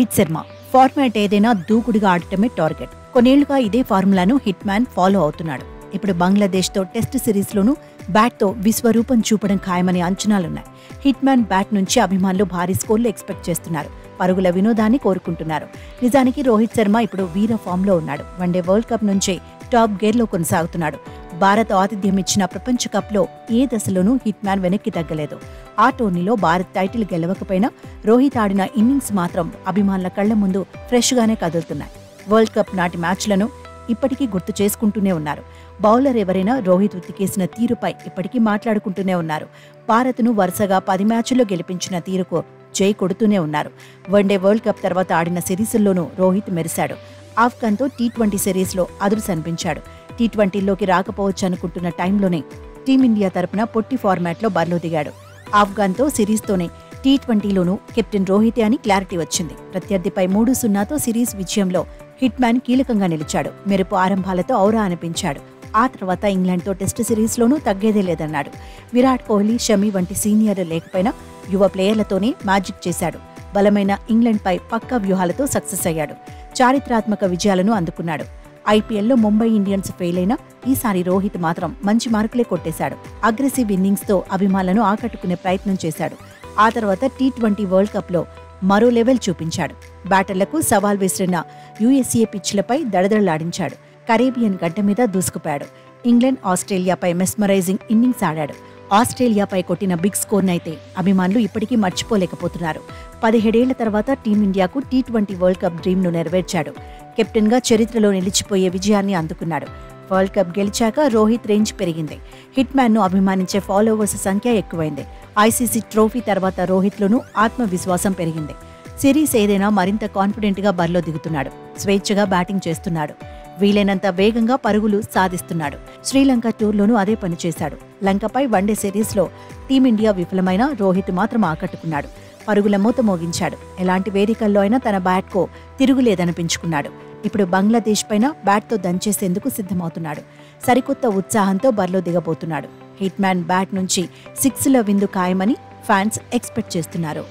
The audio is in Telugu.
రోహిత్ శర్మ ఫార్మాట్ ఏదైనా దూకుడుగా ఆడటమే టార్గెట్. కొన్నేళ్లుగా ఇదే ఫార్ములాను హిట్ మ్యాన్ ఫాలో అవుతున్నాడు. ఇప్పుడు బంగ్లాదేశ్తో టెస్ట్ సిరీస్లోనూ బ్యాట్తో విశ్వరూపం చూపడం ఖాయమనే అంచనాలున్నాయి. హిట్ మ్యాన్ బ్యాట్ నుంచి అభిమానులు భారీ స్కోర్లు ఎక్స్పెక్ట్ చేస్తున్నారు. పరుగుల వినోదాన్ని కోరుకుంటున్నారు. నిజానికి రోహిత్ శర్మ ఇప్పుడు వీర ఫామ్లో ఉన్నాడు. వన్డే వరల్డ్ కప్ నుంచే టాప్ గేర్లో కొనసాగుతున్నాడు. భారత్ ఆతిథ్యం ఇచ్చిన ప్రపంచ కప్లో ఏ దశలోనూ హిట్ మ్యాన్ వెనక్కి తగ్గలేదు. ఆ టోర్నీలో భారత్ టైటిల్ గెలవకపోయినా రోహిత్ ఆడిన ఇన్నింగ్స్ మాత్రం అభిమానుల కళ్ల ముందు ఫ్రెష్గానే కదులుతున్నాయి. వరల్డ్ కప్ నాటి మ్యాచ్లను ఇప్పటికీ గుర్తు చేసుకుంటూనే ఉన్నారు. బౌలర్ ఎవరైనా రోహిత్ ఉతికేసిన తీరుపై ఇప్పటికీ మాట్లాడుకుంటూనే ఉన్నారు. భారత్ను వరుసగా 10 మ్యాచ్ల్లో గెలిపించిన తీరుకు జై కొడుతూనే ఉన్నారు. వన్డే వరల్డ్ కప్ తర్వాత ఆడిన సిరీస్ల్లోనూ రోహిత్ మెరిశాడు. ఆఫ్ఘన్తో టీ20 సిరీస్లో అదురు అనిపించాడు. టీ20లోకి రాకపోవచ్చు అనుకుంటున్న టైంలోనే టీమిండియా తరపున పొట్టి ఫార్మాట్లో బరిలో దిగాడు. ఆఫ్ఘన్తో సిరీస్తోనే టీ20లోనూ కెప్టెన్ రోహితే అని క్లారిటీ వచ్చింది. ప్రత్యర్థిపై 3-0తో సిరీస్ విజయంలో హిట్ మ్యాన్ కీలకంగా నిలిచాడు. మెరుపు ఆరంభాలతో ఔరా అనిపించాడు. ఆ తర్వాత ఇంగ్లాండ్తో టెస్ట్ సిరీస్లోనూ తగ్గేదే లేదన్నాడు. విరాట్ కోహ్లీ, షమి వంటి సీనియర్లు లేకపోయినా యువ ప్లేయర్లతోనే మ్యాజిక్ చేశాడు. బలమైన ఇంగ్లాండ్పై పక్కా వ్యూహాలతో సక్సెస్ అయ్యాడు. చారిత్రాత్మక విజయాలను అందుకున్నాడు. ఐపీఎల్లో ముంబై ఇండియన్స్ ఫెయిల్ అయినా ఈసారి రోహిత్ మాత్రం మంచి మార్కులే కొట్టేశాడు. అగ్రెసివ్ ఇన్నింగ్స్తో అభిమానులను ఆకట్టుకునే ప్రయత్నం చేశాడు. ఆ తర్వాత టీ20 వరల్డ్ కప్లో మరో లెవెల్ చూపించాడు. బ్యాటర్లకు సవాల్ విసిరిన యూఎస్ఏ పిచ్లపై దడదడలాడించాడు. కరేబియన్ గడ్డ మీద దూసుకుపోయాడు. ఇంగ్లాండ్, ఆస్ట్రేలియాపై మెస్మరైజింగ్ ఇన్నింగ్స్ ఆడాడు. ఆస్ట్రేలియాపై కొట్టిన బిగ్ స్కోర్నైతే అభిమానులు ఇప్పటికీ మర్చిపోలేకపోతున్నారు. 17 ఏళ్ల తర్వాత టీమిండియాకు టీ20 వరల్డ్ కప్ డ్రీమ్ను నెరవేర్చాడు. కెప్టెన్గా చరిత్రలో నిలిచిపోయే విజయాన్ని అందుకున్నాడు. వరల్డ్ కప్ గెలిచాక రోహిత్ రేంజ్ పెరిగింది. హిట్ మ్యాన్ను అభిమానించే ఫాలోవర్స్ సంఖ్య ఎక్కువైంది. ఐసీసీ ట్రోఫీ తర్వాత రోహిత్లోనూ ఆత్మవిశ్వాసం పెరిగింది. సిరీస్ ఏదైనా మరింత కాన్ఫిడెంట్గా బరిలో దిగుతున్నాడు. స్వేచ్ఛగా బ్యాటింగ్ చేస్తున్నాడు. వీలైనంత వేగంగా పరుగులు సాధిస్తున్నాడు. శ్రీలంక టూర్లోనూ అదే పనిచేశాడు. లంకపై వన్డే సిరీస్లో టీమిండియా విఫలమైన రోహిత్ మాత్రం ఆకట్టుకున్నాడు. పరుగుల మూత మోగించాడు. ఎలాంటి వేదికల్లో అయినా తన బ్యాట్కో తిరుగులేదనిపించుకున్నాడు. ఇప్పుడు బంగ్లాదేశ్ పైన బ్యాట్తో దంచేసేందుకు సిద్ధమవుతున్నాడు. సరికొత్త ఉత్సాహంతో బరిలో దిగబోతున్నాడు. హిట్ మ్యాన్ బ్యాట్ నుంచి 6ల విందు ఖాయమని ఫ్యాన్స్ ఎక్స్పెక్ట్ చేస్తున్నారు.